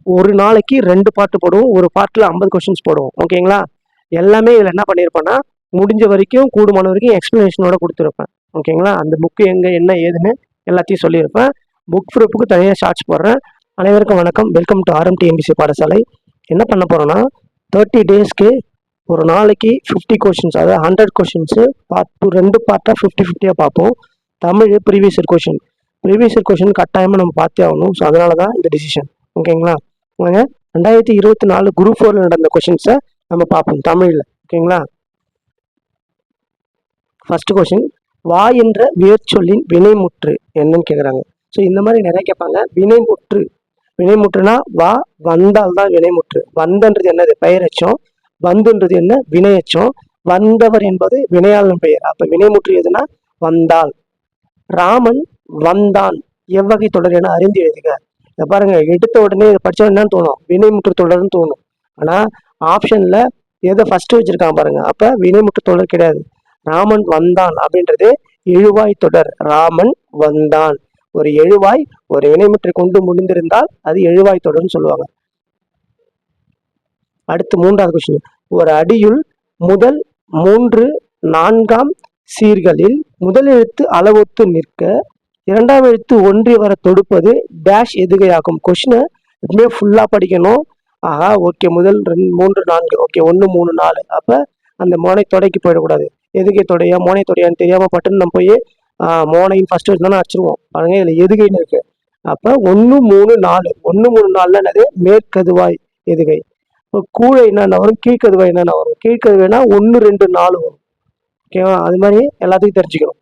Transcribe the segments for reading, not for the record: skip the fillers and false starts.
ஒரு நாளைக்கு 2 பார்ட்டு போடுவோம். ஒரு பார்ட்டில் 50 கொஷின்ஸ் போடுவோம். ஓகேங்களா? எல்லாமே இதில் என்ன பண்ணியிருப்பேன்னா முடிஞ்ச வரைக்கும் கூடுமான வரைக்கும் எக்ஸ்ப்ளனேஷனோட கொடுத்துருப்பேன். ஓகேங்களா? அந்த புக்கு எங்கே என்ன ஏதுன்னு எல்லாத்தையும் சொல்லியிருப்பேன். புக் ப்ரூஃபுக்கு தனியாக ஷார்ட்ஸ் போடுறேன். அனைவருக்கும் வணக்கம். வெல்கம் டு RMTNPC பாடசாலை. என்ன பண்ண போகிறோன்னா 30 டேஸ்க்கு ஒரு நாளைக்கு 50 கொஷின்ஸ், அதாவது 100 கொஷின்ஸு பார்ட் 2 பார்ட்டாக 50-50 பார்ப்போம். தமிழ் ப்ரீவியஸ் இயர் கொஷின் கட்டாயமாக நம்ம பார்த்தே ஆகணும். ஸோ அதனால தான் இந்த டிசிஷன். ஓகேங்களா? 2024 குரூப் 4 நடந்த கொஷின்ஸை நம்ம பார்ப்போம் தமிழில். ஓகேங்களா? ஃபர்ஸ்ட் கொஷின், வா என்ற வேர்ச்சொல்லின் வினைமுற்று என்னன்னு கேட்குறாங்க. ஸோ இந்த மாதிரி நிறைய கேட்பாங்க. வினைமுற்றுனா வா வந்தால் தான் வினைமுற்று. வந்தன்றது என்னது? பெயரச்சம். வந்துன்றது என்ன? வினையச்சம். வந்தவர் என்பது வினையாளன் பெயர். அப்போ வினைமுற்று எதுனா வந்தால். ராமன் வந்தான் எவ்வகை தொடர் என அறிந்து எழுதுக. இதை பாருங்க, எடுத்த உடனே இதை படிச்ச என்னன்னு தோணும், வினைமுற்று தொடர்னு தோணும். ஆனால் ஆப்ஷன்ல எதை ஃபர்ஸ்ட் வச்சிருக்காங்க பாருங்க. அப்போ வினைமுற்று தொடர் கிடையாது. ராமன் வந்தான் அப்படின்றது எழுவாய் தொடர். ராமன் வந்தான் ஒரு எழுவாய், ஒரு வினைமுற்றை கொண்டு முடிந்திருந்தால் அது எழுவாய் தொடர்னு சொல்லுவாங்க. அடுத்து 3வது கொஸ்டின், ஒரு அடியுள் முதல் 3 4 சீர்களில் முதல் எழுத்து அளவொத்து நிற்க 2ஆம் எழுத்து ஒன்றி வர தொடுப்பது டேஷ் எதுகையாகும். கொஸ்டினை எப்பவுமே ஃபுல்லாக படிக்கணும். ஆஹா, ஓகே, முதல் 2 3 4, ஓகே 1 3 4. அப்போ அந்த மோனை தொடைக்கு போயிடக்கூடாது. எதுகை தொடையா மோனை தொடையான்னு தெரியாமல் பட்டுன்னு நம்ம போய் மோனைன்னு ஃபர்ஸ்ட் வச்சுதானே அடிச்சிருவோம். பாருங்க, இதில் எதுகைன்னு இருக்கு. அப்போ 1 3 4, 1 3 4 என்னது? மேற்கதுவாய் எதுகை. இப்போ கூழை என்னென்ன வரும்? கீழ்கதுவாய் என்னென்ன வரும்? கீழ்கதுவைனா 1 2 4 வரும். ஓகேவா? அது மாதிரி எல்லாத்துக்கும் தெரிஞ்சுக்கணும்.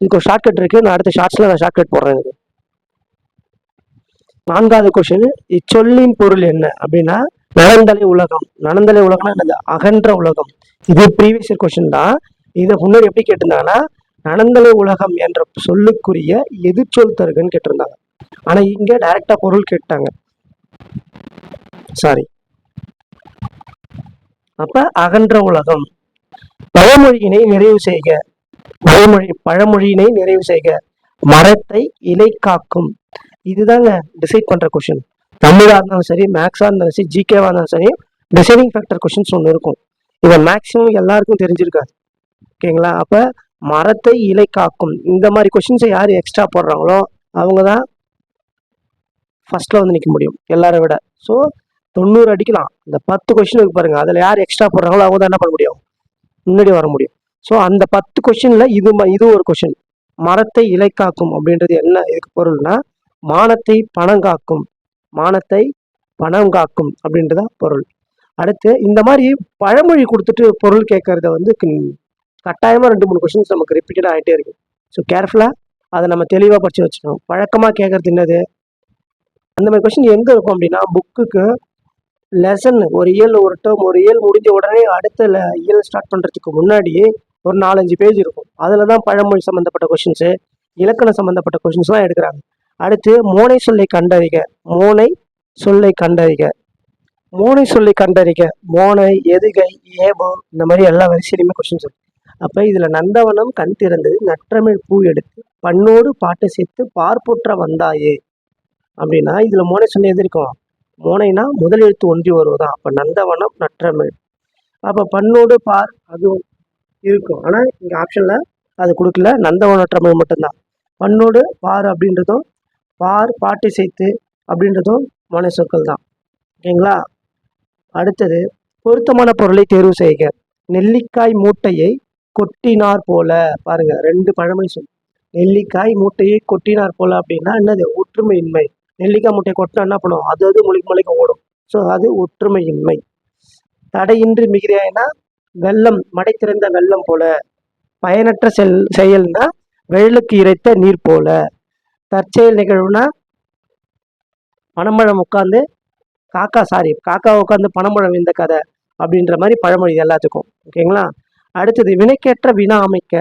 இதுக்கு ஒரு ஷார்ட்கட் இருக்கு. நான் அடுத்த ஷார்ட்ஸ்ல நான் ஷார்ட்கட் போடுறேன். இதுக்கு 4வது கொஸ்டின், இச்சொல்லின் பொருள் என்ன அப்படின்னா நலந்தலை உலகம். நலந்தலை உலகம்னா என்னது? அகன்ற உலகம். இது ப்ரீவியஸ் இயர் கொஸ்டின் தான். இதை முன்னாடி எப்படி கேட்டிருந்தாங்கன்னா நலந்தலை உலகம் என்ற சொல்லுக்குரிய எதிர்ச்சொல் தருகன்னு கேட்டிருந்தாங்க. ஆனா இங்க டைரக்டா பொருள் கேட்டாங்க. சாரி. அப்ப அகன்ற உலகம். பழமொழியினை நிறைவு செய்க. பழமொழியினை நிறைவு செய்க. மரத்தை இலை காக்கும். இதுதாங்க டிசைட் பண்ற கொஸ்டின். தமிழா இருந்தாலும் சரி, மேக்ஸா இருந்தாலும் சரி, ஜிகேவா இருந்தாலும் சரி, டிசைடிங் ஃபேக்டர் கொஸ்டின்ஸ் ஒன்று இருக்கும். இதை மேக்ஸிமம் எல்லாருக்கும் தெரிஞ்சிருக்காது. ஓகேங்களா? அப்ப மரத்தை இலை காக்கும் இந்த மாதிரி கொஸ்டின்ஸை யார் எக்ஸ்ட்ரா போடுறாங்களோ அவங்க தான் ஃபர்ஸ்ட்ல வந்து நிற்க முடியும் எல்லாரை விட. ஸோ 90 அடிக்கலாம். இந்த 10 கொஸ்டின் பாருங்க, அதில் யார் எக்ஸ்ட்ரா போடுறாங்களோ அவங்க தான் என்ன பண்ண முடியும், முன்னாடி வர முடியும். ஸோ அந்த 10 கொஸ்டின்ல இது ஒரு கொஸ்டின். மரத்தை இலை காக்கும் அப்படின்றது என்ன இதுக்கு பொருள்னா மானத்தை பணம் காக்கும். மானத்தை பணம் காக்கும் அப்படின்றத பொருள். அடுத்து இந்த மாதிரி பழமொழி கொடுத்துட்டு பொருள் கேட்கறத வந்து கட்டாயமாக 2-3 கொஸ்டின்ஸ் நமக்கு ரிப்பீட்டட் ஆகிட்டே இருக்கு. ஸோ கேர்ஃபுல்லாக அதை நம்ம தெளிவாக படித்து வச்சுக்கணும். வழக்கமாக கேட்கறது என்னது, அந்த மாதிரி கொஸ்டின் எங்கே இருக்கும் அப்படின்னா புக்குக்கு லெசன் ஒரு இயல் ஒரு டேர்ம், ஒரு இயல் முடிஞ்ச உடனே அடுத்த இயல் ஸ்டார்ட் பண்ணுறதுக்கு முன்னாடியே ஒரு 4-5 பேஜ் இருக்கும். அதில் தான் பழமொழி சம்மந்தப்பட்ட கொஸ்டின்ஸு, இலக்கணம் சம்மந்தப்பட்ட கொஸ்டின்ஸ்லாம் எடுக்கிறாங்க. அடுத்து மோனை சொல்லை கண்டறிக. மோனை சொல்லை கண்டறிக. மோனை சொல்லி கண்டறிக. மோனை, எதுகை, ஏபோ, இந்த மாதிரி எல்லா வரிசையிலுமே கொஸ்டின்ஸ் இருக்கு. அப்போ இதில் நந்தவனம் கண் திறந்தது நற்றமிழ் பூ எடுத்து பண்ணோடு பாட்டு சேர்த்து பார்ப்புற்ற வந்தாயே அப்படின்னா இதில் மோனை சொல்லி எது இருக்கும்? மோனைனா முதல் எழுத்து ஒன்றி வருவதான். அப்போ நந்தவனம் நற்றமிழ். அப்போ பண்ணோடு பார் அதுவும் இருக்கும். ஆனால் இங்கே ஆப்ஷனில் அது கொடுக்கல. நந்தவனம் நற்றமிழ் மட்டும்தான். பண்ணோடு பார் அப்படின்றதும் பார் பாட்டு சேர்த்து அப்படின்றதும் மோனை சொற்கள் தான். ஓகேங்களா? அடுத்தது பொருத்தமான பொருளை தேர்வு செய்க. நெல்லிக்காய் மூட்டையை கொட்டினார் போல. பாருங்க, 2 பழமொழி சொல். நெல்லிக்காய் மூட்டையை கொட்டினார் போல அப்படின்னா என்னது? ஒற்றுமையின்மை. நெல்லிக்காய் மூட்டையை கொட்டினா என்ன பண்ணும்? அது முளைக்க ஓடும். ஸோ அது ஒற்றுமையின்மை. தடையின்றி மிகுதியாயினா வெள்ளம், மடை திறந்த வெள்ளம் போல. பயனற்ற செயல்னா வெள்ளக்கு இறைத்த நீர் போல. தற்செயல் நிகழ்வுனா பனம்பழம் உட்காந்து காக்கா உட்காந்து பனம்பழம் இந்த கதை அப்படின்ற மாதிரி பழமொழி எல்லாத்துக்கும். ஓகேங்களா? அடுத்தது வினைக்கேற்ற வினா அமைக்க.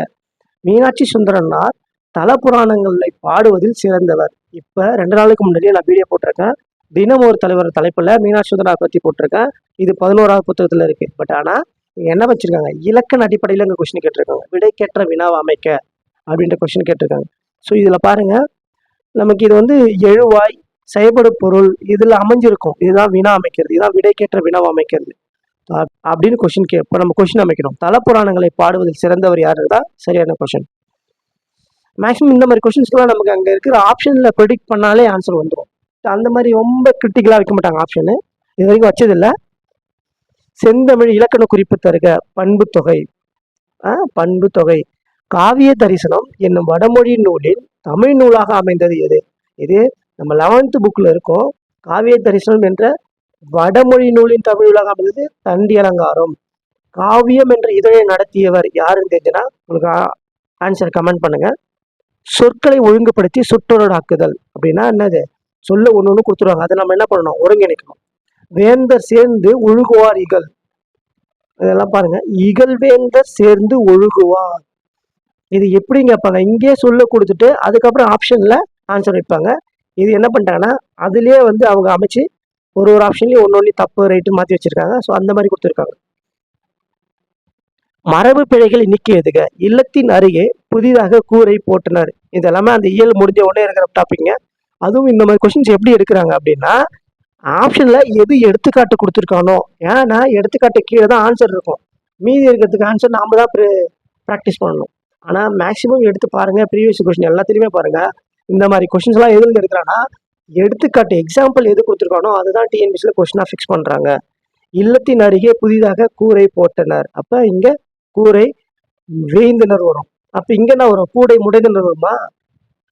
மீனாட்சி சுந்தரனார் தல புராணங்களை பாடுவதில் சிறந்தவர். இப்போ 2 நாளுக்கு முன்னாடியே நான் வீடியோ போட்டிருக்கேன். தினம் ஒரு தலைவர் தலைப்பில் மீனாட்சி சுந்தரனார் பற்றி போட்டிருக்கேன். இது 11வது புத்தகத்தில் இருக்கு. பட் ஆனால் என்ன வச்சிருக்காங்க, இலக்கண அடிப்படையில் இங்கே கொஸ்டின் கேட்டிருக்காங்க. விடைக்கேற்ற வினாவை அமைக்க அப்படின்ற கொஸ்டின் கேட்டிருக்காங்க. ஸோ இதில் பாருங்க, நமக்கு இது வந்து எழுவாய், செய்யப்படும் பொருள் இதில் அமைஞ்சிருக்கும். இதுதான் வினா அமைக்கிறது, இதுதான் விடைக்கேற்ற வினாவை அமைக்கிறது அப்படின்னு கொஸ்டின் இப்போ நம்ம கொஸ்டின் அமைக்கிறோம். தலப்புராணங்களை பாடுவதில் சிறந்தவர் யாரு தான் சரியான கொஸ்டின். மேக்ஸிமம் இந்த மாதிரி கொஸ்டின்ஸ்க்குலாம் நமக்கு அங்கே இருக்கிற ஆப்ஷனில் ப்ரெடிக்ட் பண்ணாலே ஆன்சர் வந்துடும். அந்த மாதிரி ரொம்ப கிரிட்டிக்கலாக வைக்க மாட்டாங்க ஆப்ஷனு, இது வரைக்கும் வச்சதில்லை. செந்தமிழ் இலக்கண குறிப்பு தருக பண்பு தொகை. பண்பு தொகை. காவிய தரிசனம் என்னும் வடமொழி நூலில் தமிழ் நூலாக அமைந்தது எது? இது நம்ம 11th புக்கில் இருக்கும். காவிய தரிசனம் என்ற வடமொழி நூலின் தமிழ் நூலாக அமைந்தது தண்டி அலங்காரம். காவியம் என்ற இதழை நடத்தியவர் யாருன்னு தெரிஞ்சுன்னா உங்களுக்கு ஆன்சர் கமெண்ட் பண்ணுங்க. சொற்களை ஒழுங்குபடுத்தி சுற்றொடராக்குதல் அப்படின்னா என்னது? சொல்ல ஒன்று ஒன்று கொடுத்துருவாங்க, அதை நம்ம என்ன பண்ணணும்? ஒருங்கிணைக்கணும். வேந்தர் சேர்ந்து ஒழுகுவார் இகழ். இதெல்லாம் பாருங்க, இகழ்வேந்தர் சேர்ந்து ஒழுகுவார். இது எப்படி கேட்பாங்க? இங்கே சொல்ல கொடுத்துட்டு அதுக்கப்புறம் ஆப்ஷன்ல ஆன்சர் வைப்பாங்க. இது என்ன பண்ணிட்டாங்கன்னா அதுலேயே வந்து அவங்க அமைச்சு ஒரு ஆப்ஷன்லயும் ஒன்னொன்னு தப்பு ரைட்டு மாற்றி வச்சிருக்காங்க. ஸோ அந்த மாதிரி கொடுத்துருக்காங்க. மரபு பிழைகளை நீக்கியதுக. இல்லத்தின் அருகே புதிதாக கூரை போட்டனர். இதெல்லாமே அந்த இயல் முடிஞ்ச உடனே இருக்கிற டாபிக்ங்க. அதுவும் இந்த மாதிரி கொஸ்டின்ஸ் எப்படி எடுக்கிறாங்க அப்படின்னா ஆப்ஷன்ல எது எடுத்துக்காட்டு கொடுத்துருக்கானோ, ஏன்னா எடுத்துக்காட்டு கீழே தான் ஆன்சர் இருக்கும், மீதி இருக்கிறதுக்கு ஆன்சர் நாம தான் ப்ராக்டிஸ் பண்ணணும். ஆனால் மேக்ஸிமம் எடுத்து பாருங்க, ப்ரீவியஸ் கொஸ்டின் எல்லாத்துலேயுமே பாருங்க இந்த மாதிரி கொஸ்டின்ஸ் எல்லாம் எதுல எடுக்கிறான்னா எடுத்துக்காட்டு எக்ஸாம்பிள் எது கொடுத்துருக்கானோ அதுதான் டிஎன்பிசியில் கொஸ்டினாக ஃபிக்ஸ் பண்ணுறாங்க. இல்லத்தின் அருகே புதிதாக கூரை போட்டனர். அப்போ இங்கே கூரை வேய்ந்தனர் வரும். அப்போ இங்கே என்ன வரும்? கூடை முடைந்தனர் வருமா?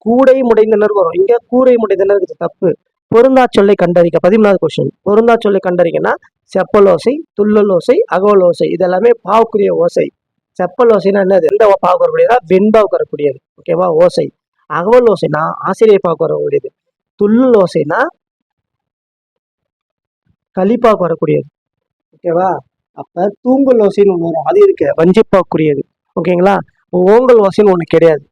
கூடை முடைந்தனர் வரும். இங்கே கூரை முடைந்தனர் தப்பு. பொருந்தா சொல்லை கண்டறிக்க. 13வது கொஸ்டின். பொருந்தா சொல்லை கண்டறிக்கன்னா செப்பல் ஓசை, துள்ளல் ஓசை, அகவல் ஓசை. இதெல்லாமே பாவுக்குரிய ஓசை. செப்பல் ஓசைனா என்னது? எந்த பாவுக்கு வரக்கூடியதா? வெண்பாவுக்கு வரக்கூடியது. ஓகேவா? ஓசை. அகவல் ஓசைனா ஆசிரியர் பாவுக்கு வரக்கூடியது. துள்ளல் ஓசைனா கலிப்பாவுக்கு வரக்கூடியது. ஓகேவா? அப்ப தூங்கல் ஓசைன்னு ஒன்று வரும், அது இருக்கு வஞ்சிப்பாவுக்குரியது. ஓகேங்களா? ஓங்கல் ஓசைன்னு ஒன்று கிடையாது.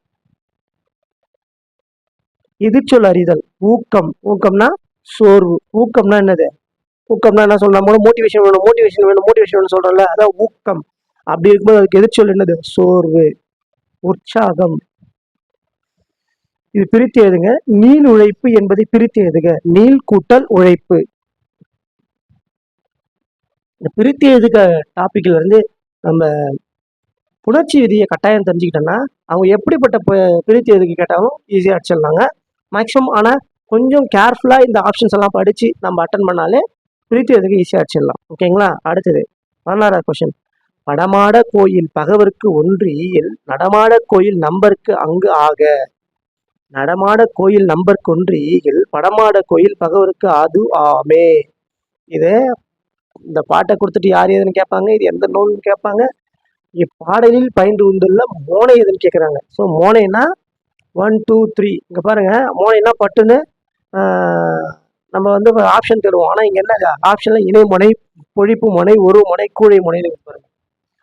இது சொல் அறிதல். ஊக்கம். ஊக்கம்னா சோர்வு. ஊக்கம்னா என்னது? ஊக்கம்னா என்ன சொல்றோம்? மோட்டிவேஷன் வேணும், மோட்டிவேஷன் வேணும், மோட்டிவேஷன் வேணும் சொல்றோம்ல, அதான் ஊக்கம். அப்படி இருக்கும்போது அதுக்கு எதிர்ச்சொல் என்னது? சோர்வு. உற்சாகம். இது பிரித்து எழுதுங்க. நீள் உழைப்பு என்பதை பிரித்து எழுதுக. நீள் கூட்டல் உழைப்பு. இந்த பிரித்து எழுதுக டாபிக்ல இருந்து நம்ம புணர்ச்சி விதியை கட்டாயம் தெரிஞ்சுக்கிட்டோம்னா அவங்க எப்படிப்பட்ட பிரித்து எழுதுக கேட்டாலும் ஈஸியாக அடிச்சிடலாங்க மேக்ஸிமம். ஆனால் கொஞ்சம் கேர்ஃபுல்லாக இந்த ஆப்ஷன்ஸ் எல்லாம் படித்து நம்ம அட்டன் பண்ணாலே பிரித்து எழுதுக ஈஸியாக அடிச்சிடலாம். ஓகேங்களா? அடுத்தது 16வது கொஸ்டின். படமாட கோயில் பகவருக்கு ஒன்றியில் நடமாட கோயில் நம்பருக்கு அங்கு ஆக. நடமாட கோயில் நம்பருக்கு ஒன்றியில் படமாட கோயில் பகவருக்கு அது ஆமே. இது இந்த பாட்டை கொடுத்துட்டு யார் எதுன்னு கேட்பாங்க, இது எந்த நூல்னு கேட்பாங்க. இப்பாடலில் பயின்று வந்துள்ள மோனை எதுன்னு கேட்குறாங்க. ஸோ மோனைனா 1 2 3 இங்கே பாருங்க. மோனைனா பட்டுன்னு நம்ம வந்து ஆப்ஷன் தருவோம். ஆனால் இங்கே என்ன ஆப்ஷன்ல இணை முனை, பொழிப்பு முனை, ஒரு முனை, கூடை முனைன்னு பாருங்க.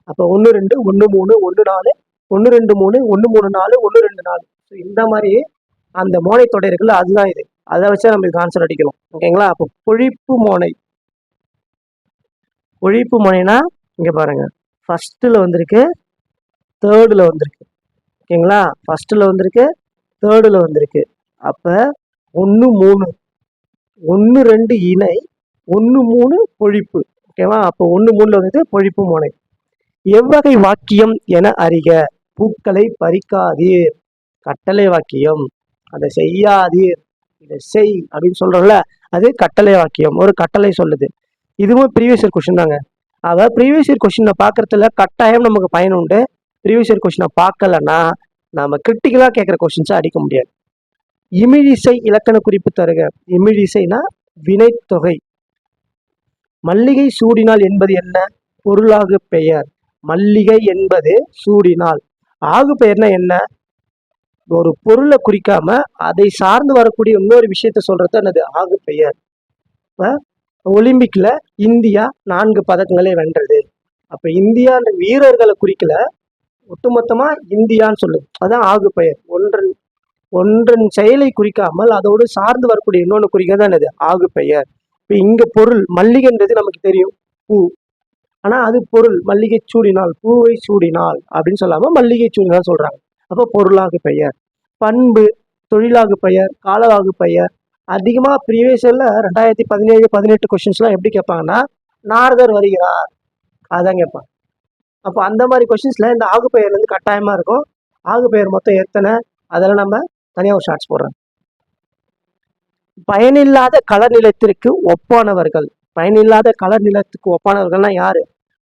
அப்போ 1 2 1 3 1 4 1 2 3 1 3 4 1 2 4. ஸோ இந்த மாதிரி அந்த மோனை தொடர் அதுதான் இது. அதை வச்சு நம்ம இதுக்கு ஆன்சர் அடிக்கணும். ஓகேங்களா? அப்போ பொழிப்பு மோனை. பொழிப்பு மோனைனா இங்கே பாருங்க, ஃபர்ஸ்ட்ல வந்திருக்கு, தேர்டில் வந்திருக்கு. ஓகேங்களா? ஃபர்ஸ்ட்ல வந்திருக்கு, தேர்டில் வந்திருக்கு. அப்போ 1 3 1 2 இணை 1 3 பொழிப்பு. ஓகேவா? அப்போ 1 3ல் வந்துட்டு பொழிப்பு மோனை. எவ்வகை வாக்கியம் என அறிக. பூக்களை பறிக்காதீர். கட்டளை வாக்கியம். அதை செய்யாதீர், இதை செய் அப்படின்னு சொல்றோம்ல, அது கட்டளை வாக்கியம். ஒரு கட்டளை சொல்லுது. இதுவும் ப்ரீவியஸ் இயர் கொஸ்டின் தாங்க. அதாவது ப்ரீவியஸ் இயர் கொஸ்டினை பார்க்கறதுல கட்டாயம் நமக்கு பயன் உண்டு. ப்ரீவியஸ் இயர் கொஸ்டினை பார்க்கலன்னா நம்ம கிரிட்டிக்கலாக கேட்குற கொஸ்டின்ஸை அடிக்க முடியாது. இமிழிசை இலக்கண குறிப்பு தருக. இமிழிசைனா வினைத்தொகை. மல்லிகை சூடினால் என்பது என்ன? பொருளாகு பெயர். மல்லிகை என்பது சூடினால். ஆகு பெயர்னா என்ன? ஒரு பொருளை குறிக்காம அதை சார்ந்து வரக்கூடிய இன்னொரு விஷயத்த சொல்றது என்னது? ஆகு பெயர். ஒலிம்பிக்ல இந்தியா 4 பதக்கங்களை வென்றது. அப்ப இந்தியா வீரர்களை குறிக்கல, ஒட்டுமொத்தமா இந்தியான்னு சொல்லுது, அதான் ஆகு பெயர். ஒன்றன் செயலை குறிக்காமல் அதோடு சார்ந்து வரக்கூடிய இன்னொன்று குறிக்கிறது என்னது? ஆகு பெயர். இப்ப இங்க பொருள் மல்லிகைன்றது நமக்கு தெரியும், பூ. ஆனா அது பொருள். மல்லிகை சூடினால், பூவை சூடினால் அப்படின்னு சொல்லாம மல்லிகை சூடினால் சொல்றாங்க. அப்போ பொருளாகு பெயர். பண்பு தொழிலாகு பெயர், காலவாகு பெயர், அதிகமாக ப்ரீவியஸ் இயரில் 2017-18 கொஷின்ஸ்லாம் எப்படி கேட்பாங்கன்னா நாரதர் வருகிறார் அதான் கேட்பான். அப்போ அந்த மாதிரி கொஷின்ஸில் இந்த ஆகுபெயர்லேருந்து கட்டாயமாக இருக்கும். ஆகுபெயர் மொத்தம் எத்தனை அதெல்லாம் நம்ம தனியாக ஒரு ஷார்ட்ஸ் போடுறோம். பயனில்லாத களர் நிலத்திற்கு ஒப்பானவர்கள். பயனில்லாத களர் நிலத்துக்கு ஒப்பானவர்கள்னா யாரு?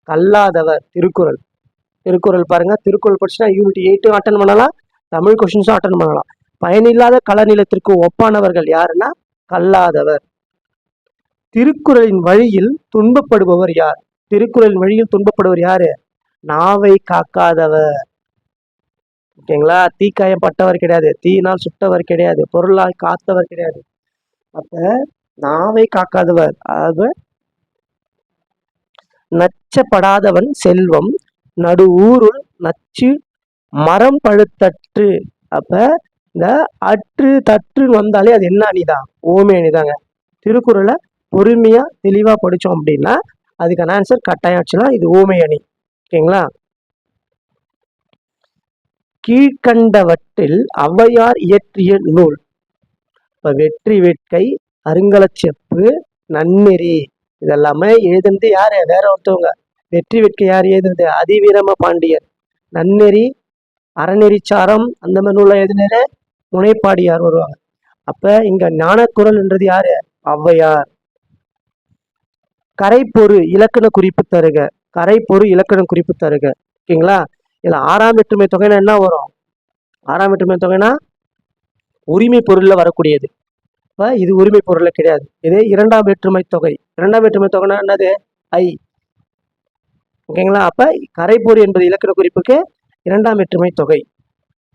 கல்லாதவர். திருக்குறள். திருக்குறள் பாருங்க, திருக்குறள் படிச்சுன்னா யூனிட் 8 அட்டன் பண்ணலாம், தமிழ் கொஷின்ஸும் அட்டன் பண்ணலாம். பயனில்லாத களர் நிலத்திற்கு ஒப்பானவர்கள் யாருன்னா கல்லாதவர். திருக்குறளின் வழியில் துன்பப்படுபவர் யார்? திருக்குறளின் வழியில் துன்பப்படுவர் யாரு? நாவை காக்காதவர். ஓகேங்களா? தீக்காயம் பட்டவர் கிடையாது, தீயினால் சுட்டவர் கிடையாது, பொருளால் காத்தவர் கிடையாது. அப்ப நாவை காக்காதவர். அதாவது நச்சப்படாதவன் செல்வம் நடு ஊருள் நச்சு மரம் பழுத்தற்று. அப்ப இந்த அற்று தற்றுன்னு வந்தாலே அது என்ன அணிதான்? ஓமை அணிதாங்க. திருக்குறளை பொறுமையா தெளிவா படிச்சோம் அப்படின்னா அதுக்கான ஆன்சர் கட்டாயம் ஆச்சுன்னா இது ஓமை அணி. ஓகேங்களா? கீழ்கண்டவற்றில் ஔவையார் இயற்றிய நூல். இப்ப வெற்றி வேட்கை, அருங்கலச்செப்பு, நன்னெறி இதெல்லாமே எழுதுனது யாரு? வேற ஒருத்தவங்க. வெற்றி வேட்கை யார் எழுதுனது? அதிவீரம பாண்டியர். நன்னெறி, அறநெறிச்சாரம் அந்த மாதிரி நூலை எழுதினாரு முனைப்பாடியார் வருவாங்க. அப்ப இங்க ஞானக்குறள்ன்றது யாரு? ஔவையார். கரைப்பொரு இலக்கண குறிப்பு தருக. கரைப்பொரு இலக்கண குறிப்பு தருக. ஓகேங்களா? இதுல 6ஆம் வேற்றுமை தொகைனா என்ன வரும்? 6ஆம் வேற்றுமை தொகைனா உரிமை பொருள்ல வரக்கூடியது. இப்ப இது உரிமை பொருள்ல கிடையாது. இது 2ஆம் வேற்றுமை தொகை. 2ஆம் வேற்றுமை தொகைனா என்னது? ஐ. ஓகேங்களா? அப்ப கரைப்பொரு என்பது இலக்கண குறிப்புக்கு 2ஆம் வேற்றுமை தொகை.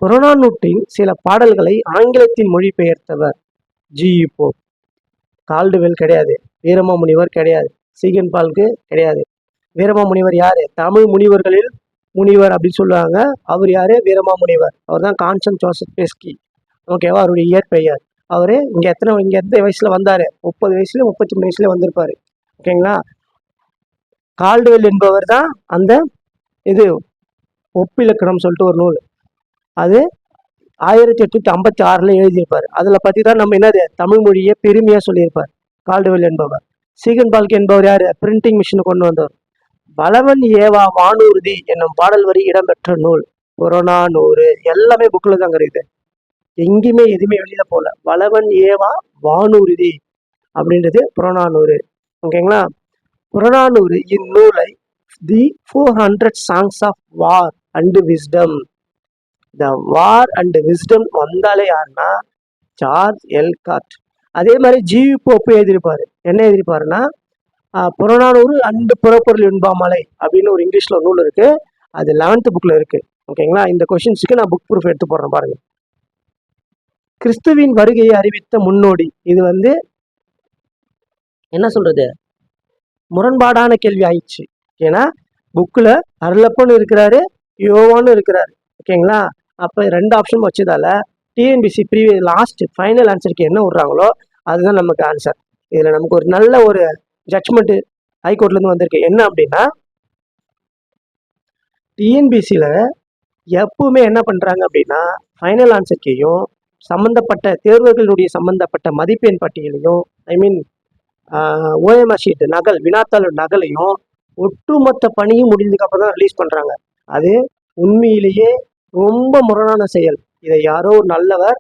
புறநானூற்றின் சில பாடல்களை ஆங்கிலத்தில் மொழிபெயர்த்தவர் ஜி.யு. போப். கால்டுவெல் கிடையாது, வீரமாமுனிவர் கிடையாது, சீகன் பால்கு கிடையாது. வீரமாமுனிவர் யாரு? தமிழ் முனிவர்களில் முனிவர் அப்படின்னு சொல்லுவாங்க. அவர் யாரு? வீரமாமுனிவர். அவர் தான் கான்ஸ்டன்ட் ஜோசப் பெஸ்கி. ஓகேவா? அவருடைய இயற்பெயர். அவரு இங்க எந்த வயசுல வந்தாரு? 30 வயசுல 33 வயசுல வந்திருப்பாரு. ஓகேங்களா? கால்டுவெல் என்பவர் தான் அந்த இது ஒப்பிலக்கணம் சொல்லிட்டு ஒரு நூல், அது 1856 எழுதியிருப்பார். அதுல பத்தி தான் நம்ம என்னது தமிழ் மொழியை பெருமையா சொல்லியிருப்பார் கால்டுவெல் என்பவர். சீகன் பால்கே என்பவர் யாரு? பிரிண்டிங் மிஷின் கொண்டு வந்தவர். பலவன் ஏவா வானூர்தி என்னும் பாடல் வரி இடம்பெற்ற நூல் புறநானூறு. எல்லாமே புக்கில் தாங்க இருக்குது, எங்கேயுமே எதுவுமே வெளியில போல. பலவன் ஏவா வானூர்தி அப்படின்றது புறநானூறு. ஓகேங்களா? புறநானூறு இந்நூலை the 400 songs of war and wisdom. The war and wisdom வந்தாலே யாருன்னா ஜார்ஜ் எல்காட். அதே மாதிரி ஜி.யு. போப்பு எழுதியிருப்பாரு. என்ன எழுதியிருப்பாருன்னா புறநானூறு அண்டு புறப்பொருள் வெண்பாமலை அப்படின்னு ஒரு இங்கிலீஷ்ல ஒரு நூல் இருக்கு, அது 11th புக்ல இருக்கு. ஓகேங்களா? இந்த கொஸ்டின்ஸுக்கு நான் புக் ப்ரூஃப் எடுத்து போடுறேன் பாருங்க. கிறிஸ்துவின் வருகையை அறிவித்த முன்னோடி. இது என்ன சொல்றது, முரண்பாடான கேள்வி ஆயிடுச்சு. ஏன்னா புக்கில் அருளப்பன்னு இருக்கிறாரு, யோவான்னு இருக்கிறாரு. ஓகேங்களா? அப்போ 2 ஆப்ஷன் வச்சதால டிஎன்பிசி ப்ரீவியஸ் லாஸ்ட் ஃபைனல் ஆன்சருக்கு என்ன விட்றாங்களோ அதுதான் நமக்கு ஆன்சர். இதில் நமக்கு ஒரு நல்ல ஒரு ஜட்ஜ்மெண்ட்டு ஹைகோர்ட்லேருந்து வந்திருக்கு. என்ன அப்படின்னா டிஎன்பிசியில் எப்பவுமே என்ன பண்ணுறாங்க அப்படின்னா ஃபைனல் ஆன்சர்க்கையும் சம்மந்தப்பட்ட தேர்வுகளுடைய சம்மந்தப்பட்ட மதிப்பெண் பட்டியலையும் ஓஎம்ஆர் ஷீட் நகல் வினாத்தாள் நகலையும் ஒட்டுமொத்த பணியும் முடிஞ்சதுக்கு தான் ரிலீஸ் பண்ணுறாங்க. அது உண்மையிலேயே ரொம்ப முரணான செயல். இதை யாரோ ஒரு நல்லவர்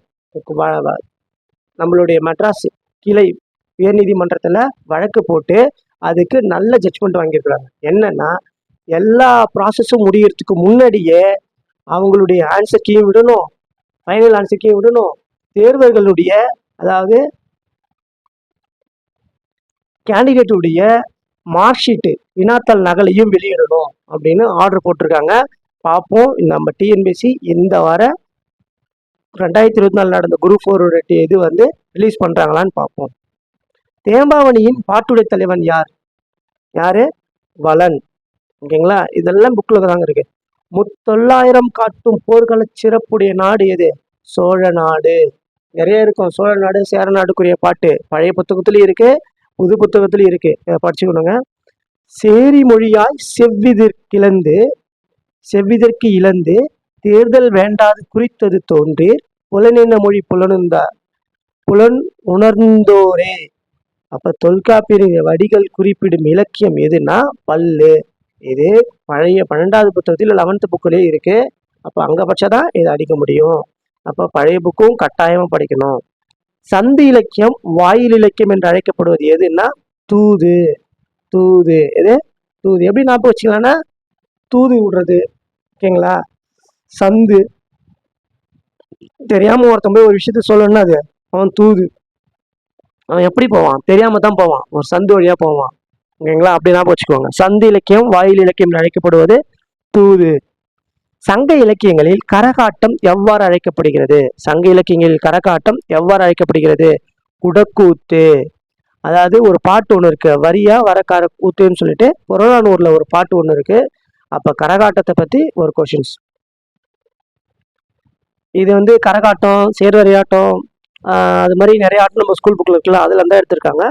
நம்மளுடைய மெட்ராஸ் கிளை உயர்நீதிமன்றத்தில் வழக்கு போட்டு அதுக்கு நல்ல ஜட்ஜ்மெண்ட் வாங்கியிருக்கிறாங்க. என்னன்னா எல்லா ப்ராசஸும் முடியறதுக்கு முன்னாடியே அவங்களுடைய ஆன்சர்க்கையும் விடணும், ஃபைனல் ஆன்சர்க்கையும் விடணும், தேர்வர்களுடைய அதாவது கேண்டிடேட்டுடைய மார்க் ஷீட்டு வினாத்தாள் நகலையும் வெளியிடணும் அப்படின்னு ஆர்டர் போட்டிருக்காங்க. பார்ப்போம் நம்ம டிஎன்பிசி இந்த வார 2024 நடந்த குரூப் 4 இது ரிலீஸ் பண்ணுறாங்களான்னு பார்ப்போம். தேம்பாவணியின் பாட்டுடை தலைவன் யாரு? வளன். ஓகேங்களா? இதெல்லாம் புக்கில் தாங்க இருக்கு. 900 காட்டும் போர்க்கள சிறப்புடைய நாடு எது? சோழ நாடு. நிறைய இருக்கும். சோழ நாடு சேர நாடுக்குரிய பாட்டு பழைய புத்தகத்துலேயும் இருக்கு, புது புத்தகத்துலையும் இருக்கு, இதை படிச்சுக்கணுங்க. சேரி மொழியாய் செவ்விதற்கு இழந்து தேர்தல் வேண்டாது குறித்தது தோன்றீர் புலனென்ன மொழி புலனுந்தார். புலன் உணர்ந்தோரே. அப்ப தொல்காப்பியர் வடிகள் குறிப்பிடும் இலக்கியம் எதுனா பல்லு. இது பழைய 12வது புத்தகத்தில் 11th புக்கிலே இருக்கு. அப்ப அங்க பட்சதான் இதை அடிக்க முடியும். அப்ப பழைய புக்கும் கட்டாயமா படிக்கணும். சந்து இலக்கியம் வாயில் இலக்கியம் என்று அழைக்கப்படுவது எதுன்னா தூது. தூது எது? தூது. எப்படி ஞாபகம் வச்சுக்கலாம்னா தூது விடுறது. ஓகேங்களா? சந்து தெரியாம ஒருத்தன் போய் ஒரு விஷயத்த சொல்லணும்னா அது அவன் தூது. அவன் எப்படி போவான்? தெரியாம தான் போவான், ஒரு சந்து வழியா போவான். ஓகேங்களா? அப்படி ஞாபகம் வச்சுக்கோங்க. சந்து இலக்கியம் வாயில் இலக்கியம் என்று அழைக்கப்படுவது தூது. சங்க இலக்கியங்களில் கரகாட்டம் எவ்வாறு அழைக்கப்படுகிறது? சங்க இலக்கியங்களில் கரகாட்டம் எவ்வாறு அழைக்கப்படுகிறது? குடக்கூத்து. அதாவது ஒரு பாட்டு ஒன்று இருக்கு, வரியா வரக்கார கூத்துன்னு சொல்லிட்டு புறநானூறுல ஒரு பாட்டு ஒன்று இருக்கு. அப்ப கரகாட்டத்தை பத்தி ஒரு கொஷின்ஸ். இது வந்து கரகாட்டம், சேர்வரையாட்டம், அது மாதிரி நிறைய ஆட்டம் நம்ம ஸ்கூல் புக்கில் இருக்குல்ல, அதுல இருந்தா எடுத்திருக்காங்க.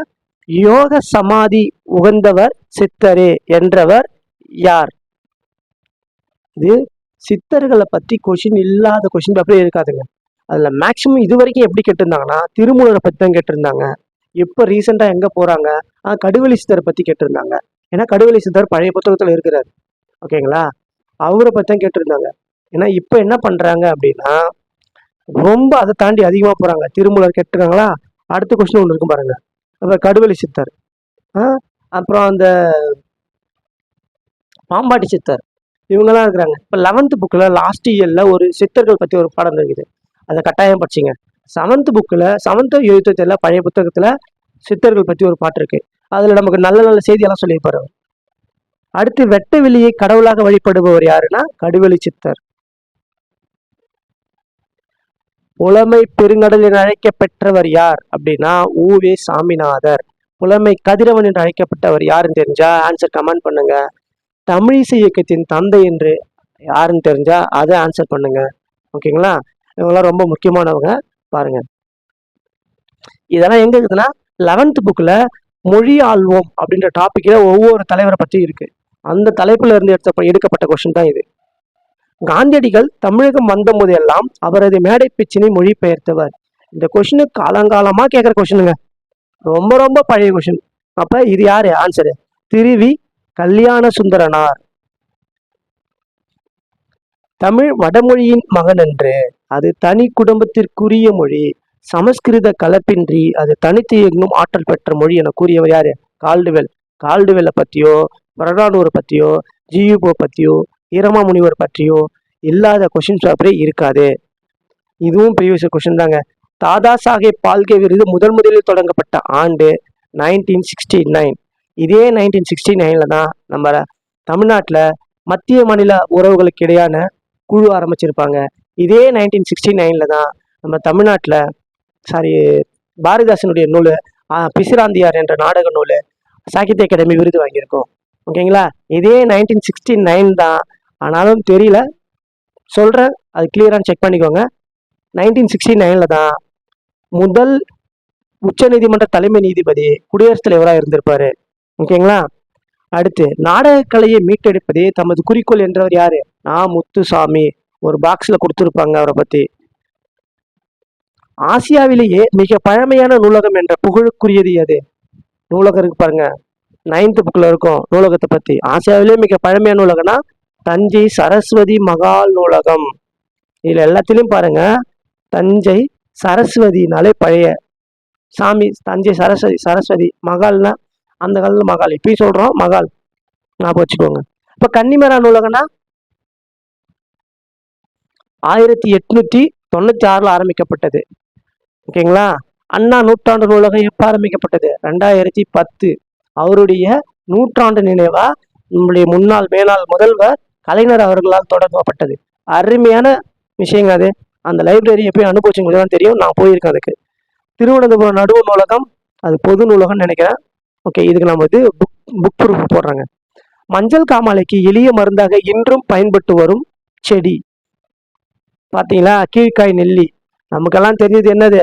யோக சமாதி உகந்தவர் சித்தரே என்றவர் யார்? இது சித்தர்களை பத்தி கொஷின் இல்லாத கொஷின் பேப்பரே இருக்காதுங்க. அதுல மேக்சிமம் இது வரைக்கும் எப்படி கேட்டிருந்தாங்கன்னா திருமூலரை பத்தி தான் கேட்டிருந்தாங்க. இப்போ ரீசெண்டா எங்க போறாங்க, கடுவெளி சித்தரை பத்தி கேட்டிருந்தாங்க. ஏன்னா கடுவெளி சித்தர் பழைய புத்தகத்துல இருக்கிறார். ஓகேங்களா? அவரை பத்தி தான் கேட்டிருந்தாங்க. ஏன்னா இப்போ என்ன பண்றாங்க அப்படின்னா ரொம்ப அதை தாண்டி அதிகமா போறாங்க. திருமூலர் கேட்டிருக்காங்களா, அடுத்த கொஸ்டின் ஒன்று இருக்கும் பாருங்க, அப்புறம் கடுவெளி சித்தர், அப்புறம் அந்த பாம்பாட்டி சித்தர், இவங்கெல்லாம் இருக்கிறாங்க. இப்போ 11th புக்கில் லாஸ்ட் இயர்ல ஒரு சித்தர்கள் பத்தி ஒரு பாடம் இருக்குது, அதை கட்டாயம் படிச்சிங்க. 7th புக்கில் 7th 8th பழைய புத்தகத்துல சித்தர்கள் பத்தி ஒரு பாட்டு இருக்கு. அதுல நமக்கு நல்ல நல்ல செய்தியெல்லாம் சொல்லியிருப்பாரு. அடுத்து வெட்ட வெளியை கடவுளாக வழிபடுபவர் யாருன்னா கடுவெளி சித்தர். புலமை பெருங்கடல் என்று அழைக்கப்பெற்றவர் யார் அப்படின்னா ஊவே சாமிநாதர். புலமை கதிரவன் என்று அழைக்கப்பட்டவர் யாருன்னு தெரிஞ்சா ஆன்சர் கமெண்ட் பண்ணுங்க. தமிழிசை இயக்கத்தின் தந்தை என்று யாருன்னு தெரிஞ்சா அதை ஆன்சர் பண்ணுங்க. ஓகேங்களா? இவங்கெல்லாம் ரொம்ப முக்கியமானவங்க. பாருங்க, இதெல்லாம் எங்க இருக்குதுன்னா 11th புக்ல மொழி ஆள்வோம் அப்படின்ற டாபிக்ல ஒவ்வொரு தலைவரை பத்தி இருக்கு. அந்த தலைப்புல இருந்து எடுக்கப்பட்ட கொஸ்டின் தான் இது. காந்தியடிகள் தமிழகம் வந்த போதெல்லாம் அவரது மேடை பேச்சினை மொழிபெயர்த்தவர். இந்த கொஸ்டின் காலங்காலமா கேட்கிற கொஸ்டினுங்க, ரொம்ப ரொம்ப பழைய கொஸ்டின். அப்ப இது யாரு ஆன்சரு? திருவி கல்யாண சுந்தரனார். தமிழ் வடமொழியின் மகன் என்று, அது தனி குடும்பத்திற்குரிய மொழி, சமஸ்கிருத கலப்பின்றி அது தனித்து இயங்கும் ஆற்றல் பெற்ற மொழி என கூறியவர் யாரு? கால்டுவெல். கால்டுவெல்லை பத்தியோ புறநானூறு பத்தியோ ஜியுபோ பத்தியோ ஈரமா முனிவர் பற்றியோ இல்லாத கொஸ்டின் பேப்பரே இருக்காது. இதுவும் ப்ரீவியஸ் கொஸ்டின் தாங்க. தாதா சாஹேப் பால்கே விருது முதலில் தொடங்கப்பட்ட ஆண்டு 1969. இதே 1969 தான் நம்ம தமிழ்நாட்டில் மத்திய மாநில உறவுகளுக்கு இடையான குழு ஆரம்பிச்சிருப்பாங்க. இதே 1969 தான் நம்ம தமிழ்நாட்டில் பாரதிதாசனுடைய நூல் பிசிராந்தியார் என்ற நாடக நூல் சாகித்ய அகாடமி விருது வாங்கியிருக்கோம். ஓகேங்களா? இதே 1969 தான். ஆனாலும் தெரியல, சொல்றேன், அது கிளியரானு செக் பண்ணிக்கோங்க. 1969 தான் முதல் உச்ச நீதிமன்ற தலைமை நீதிபதி குடியரசுத் தலைவராக இருந்திருப்பாரு. ஓகேங்களா? அடுத்து நாடகக்கலையை மீட்டெடுப்பதே தமது குறிக்கோள் என்றவர் யாரு? முத்துசாமி. ஒரு பாக்ஸ்ல கொடுத்துருப்பாங்க அவரை பத்தி. ஆசியாவிலேயே மிக பழமையான நூலகம் என்ற புகழுக்குரியது எது? நூலகம் இருக்கு பாருங்க, 9th புக்ல இருக்கும் நூலகத்தை பத்தி. ஆசியாவிலேயே மிக பழமையான நூலகம்னா தஞ்சை சரஸ்வதி மகால் நூலகம். இதுல எல்லாத்திலையும் பாருங்க தஞ்சை சரஸ்வதினாலே பழைய சாமி, தஞ்சை சரஸ்வதி மகால்னா அந்த காலத்துல மகால், இப்பயும் சொல்றோம் மகால், ஞாபகம் வச்சுக்கோங்க. இப்ப கன்னிமரா நூலகம்னா 1896 ஆரம்பிக்கப்பட்டது. ஓகேங்களா? அண்ணா நூற்றாண்டு நூலகம் எப்ப ஆரம்பிக்கப்பட்டது? 2010. அவருடைய நூற்றாண்டு நினைவா நம்முடைய முன்னாள் மேலாள் முதல்வர் கலைஞர் அவர்களால் தொடங்கப்பட்டது. அருமையான விஷயங்கள் அது. அந்த லைப்ரரி எப்பயும் அனுபவிச்சவங்களுக்கு தான் தெரியும், நான் போயிருக்கேன் அதுக்கு. திருவனந்தபுரம் நடுவு நூலகம், அது பொது நூலகம்னு நினைக்கிறேன். ஓகே, இதுக்கு நம்ம புக் ப்ரூஃப் போடுறாங்க. மஞ்சள் காமாலைக்கு எளிய மருந்தாக இன்றும் பயன்பட்டு வரும் செடி பார்த்தீங்களா? கீழ்காய் நெல்லி. நமக்கெல்லாம் தெரிஞ்சது என்னது?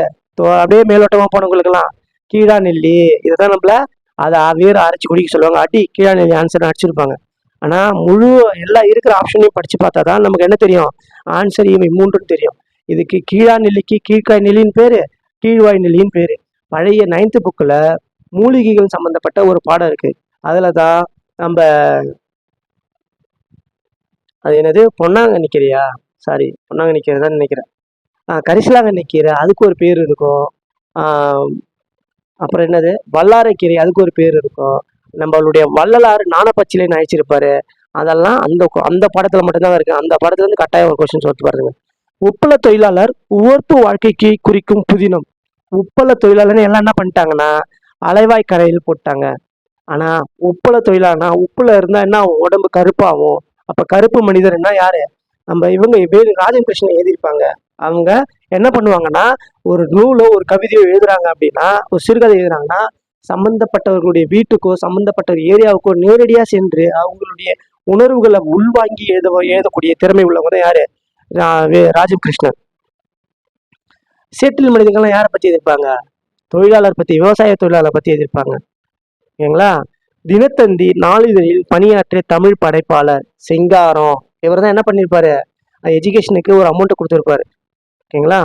அப்படியே மேலோட்டமா போனவங்களுக்கெல்லாம் கீழா நெல்லி. இதுதான் நம்மள அதை வேறு அரைச்சி குடிக்க சொல்லுவாங்க. கீழா நெல்லி ஆன்சர் அடிச்சிருப்பாங்க. ஆனா முழு எல்லாம் இருக்கிற ஆப்ஷனையும் படிச்சு பார்த்தா தான் நமக்கு என்ன தெரியும்? ஆன்சர் இவை 3 தெரியும். இதுக்கு கீழா நெல்லிக்கு கீழ்காய் நெல்லின்னு பேரு, கீழ்வாய் நெல்லின்னு பேரு. பழைய 9th புக்கில் மூலிகைகள் சம்பந்தப்பட்ட ஒரு பாடம் இருக்கு. அதுல தான் நம்ம அது என்னது பொன்னாங்கண்ணி கீரையா, சாரி பொன்னாங்கண்ணி கீரை தான் நினைக்கிறேன். கரிசலாங்கண்ணி கீரை அதுக்கு ஒரு பேர் இருக்கும். அப்புறம் என்னது வல்லாரைக்கீரை அதுக்கு ஒரு பேர் இருக்கும். நம்மளுடைய வள்ளலார் நாணப்பச்சிலைன்னு அழைச்சிருப்பாரு. அதெல்லாம் அந்த படத்துல மட்டும்தான் இருக்கு. அந்த படத்துல இருந்து கட்டாயம் ஒரு கொஸ்டின் சொல்லிட்டு பாருங்க. உப்பள தொழிலாளர் உவர்ப்பு வாழ்க்கைக்கு குறிக்கும் புதினம். உப்பள தொழிலாளர்னு எல்லாம் என்ன பண்ணிட்டாங்கன்னா அலைவாய் கரையில் போட்டாங்க. ஆனா உப்பள தொழிலாளர்னா உப்புல இருந்தா என்ன உடம்பு கருப்பாகும். அப்ப கருப்பு மனிதர்னா யாரு? நம்ம இவங்க வேறு ராஜன் கிருஷ்ணன் எழுதியிருப்பாங்க. அவங்க என்ன பண்ணுவாங்கன்னா ஒரு நூலோ ஒரு கவிதையோ எழுதுறாங்க அப்படின்னா, ஒரு சிறுகதை எழுதுறாங்கன்னா சம்பந்தப்பட்டவர்களுடைய வீட்டுக்கோ சம்பந்தப்பட்ட ஒரு ஏரியாவுக்கோ நேரடியா சென்று அவங்களுடைய உணர்வுகளை உள்வாங்கி எழுதக்கூடிய திறமை உள்ளவங்க தான் யாரு? ராஜீவ் கிருஷ்ணன். சேற்றில் மனிதர்கள்லாம் யாரை பத்தி எதிர்ப்பாங்க? தொழிலாளர் பத்தி, விவசாய தொழிலாளர் பத்தி எதிர்ப்பாங்க. ஓகேங்களா? தினத்தந்தி நாளிதழில் பணியாற்றிய தமிழ் படைப்பாளர் சிங்காரம். இவர் தான் என்ன பண்ணியிருப்பாரு? எஜுகேஷனுக்கு ஒரு அமௌண்ட் கொடுத்துருப்பாரு. ஓகேங்களா?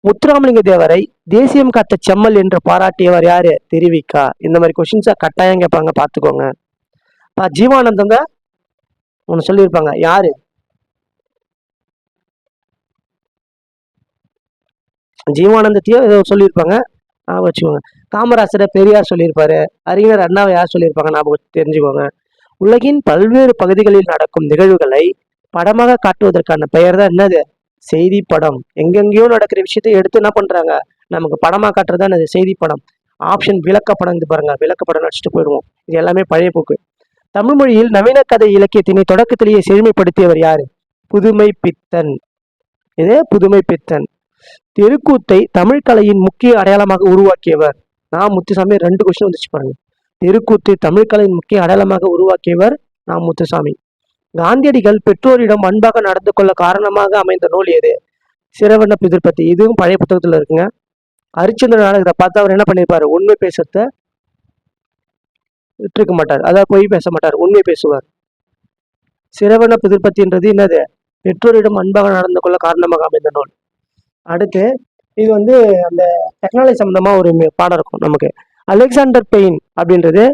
முத்துராமலிங்க தேவரை தேசியம் காத்த செம்மல் என்று பாராட்டியவர் யாரு? தெரிவிக்கா. இந்த மாதிரி கொஸ்டின்ஸை கட்டாயம் கேட்பாங்க, பார்த்துக்கோங்க. ஜீவானந்தம் தான் ஒன்று சொல்லியிருப்பாங்க. யாரு? ஜீவானந்தத்தையும் ஏதோ சொல்லியிருப்பாங்க, ஞாபகம் வச்சுக்கோங்க. காமராசரை பெரியார் சொல்லியிருப்பாரு. அறிஞர் அண்ணாவை யார் சொல்லியிருப்பாங்க, ஞாபகம் தெரிஞ்சுக்கோங்க. உலகின் பல்வேறு பகுதிகளில் நடக்கும் நிகழ்வுகளை படமாக காட்டுவதற்கான பெயர் தான் என்னது? செய்தி படம். எங்கெங்கேயோ நடக்கிற விஷயத்தை எடுத்து என்ன பண்றாங்க, நமக்கு படமா காட்டுறதா என்னது? செய்தி படம். ஆப்ஷன் விளக்கப்படம். இது பாருங்க, விளக்கப்படம் நடிச்சுட்டு போயிடுவோம். இது எல்லாமே பழைய போக்கு. தமிழ் மொழியில் நவீன கதை இலக்கியத்தினை தொடக்கத்திலேயே செழுமைப்படுத்தியவர் யாரு? புதுமை பித்தன். இது புதுமை பித்தன். தெருக்கூத்தை தமிழ் கலையின் முக்கிய அடையாளமாக உருவாக்கியவர். நான் முத்துசாமி. 2 கொஸ்டின் வந்துச்சு பாருங்க. தெருக்கூத்து தமிழ் கலையின் முக்கிய அடையாளமாக உருவாக்கியவர் நான் முத்துசாமி. காந்தியடிகள் பெற்றோரிடம் அன்பாக நடந்து கொள்ள காரணமாக அமைந்த நூல் எது? சிரவண பிதிர்பத்தி. இதுவும் பழைய புத்தகத்துல இருக்குங்க. ஹரிச்சந்திர நாடகத்தை பார்த்து அவர் என்ன பண்ணியிருப்பாரு? உண்மை பேசத்த விட்டுருக்க மாட்டார். அதாவது பொய் பேச மாட்டார், உண்மை பேசுவார். சிரவண பிதிர்பத்தின்றது என்னது? பெற்றோரிடம் அன்பாக நடந்து கொள்ள காரணமாக அமைந்த நூல். அடுத்து இது வந்து அந்த டெக்னாலஜி சம்பந்தமா ஒரு பாடம் இருக்கும் நமக்கு. அலெக்சாண்டர் பெயின் அப்படின்றது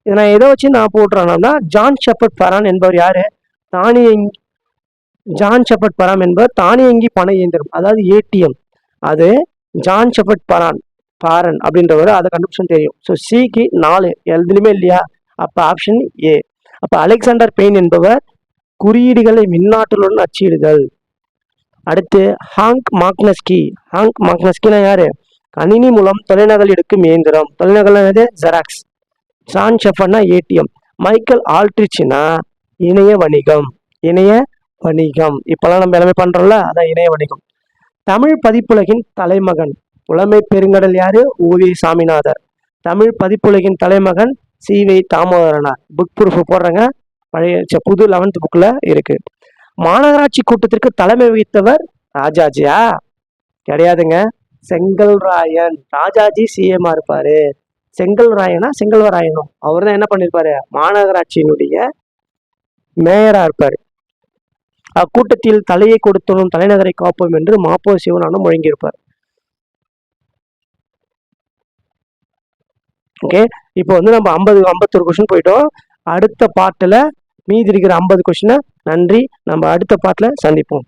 இதை நான் எதை வச்சு நான் போட்டுறேன்னா, ஜான் ஷெப்பர்ட் பரான் என்பவர் யாரு? ஜான் ஷெப்பர்ட் பரான் என்பவர் தானியங்கி பண இயந்திரம், அதாவது ஏடிஎம். அது ஜான் ஷெப்பர்ட் பாரன் அப்படின்றவர் அதை கண்டுபிடிச்சு தெரியும். ஸோ சிக்கு 4 எதுலையுமே இல்லையா? அப்போ ஆப்ஷன் ஏ. அப்போ அலெக்சாண்டர் பெயின் என்பவர் குறியீடுகளை மின்னாற்றலுடன் அச்சிடுதல். அடுத்து ஹாங்க் மாக்னஸ்கினா யாரு? கணினி மூலம் தொலைநகல் எடுக்கும் இயந்திரம். தொலைநகல் என்னது? ஜெராக்ஸ். ஜான் ஷெப்பர்ட்னா ஏடிஎம். மைக்கேல் ஆல்ட்ரிச்னா இணைய வணிகம். இப்பெல்லாம் நம்ம எல்லாமே பண்றோம்ல, அதான் இணைய வணிகம். தமிழ் பதிப்புலகின் தலைமகன். புலமை பெருங்கடல் யாரு? ஓவி சாமிநாதர். தமிழ் பதிப்புலகின் தலைமகன் சி.வை. தாமோதரனார். புக் ப்ரூஃப் போடுறேங்க, பழைய புது 11th புக்ல இருக்கு. மாநகராட்சி கூட்டத்திற்கு தலைமை வகித்தவர் ராஜாஜியா? கிடையாதுங்க, செங்கல்ராயன். ராஜாஜி சிஎம்மா இருப்பாரு. செங்கல்வராயனும் அவர் தான் என்ன பண்ணிருப்பாரு? மாநகராட்சியினுடைய மேயரா இருப்பாரு. அக்கூட்டத்தில் தலையை கொடுத்தனும் தலைநகரை காப்போம் என்று மாப்போ சிவனானும் முழங்கியிருப்பார். ஓகே, இப்போ வந்து நம்ம 51 கொஸ்டின் போயிட்டோம். அடுத்த பாட்டுல மீதி இருக்கிற 50 கொஸ்டினை நன்றி, நம்ம அடுத்த பாட்டுல சந்திப்போம்.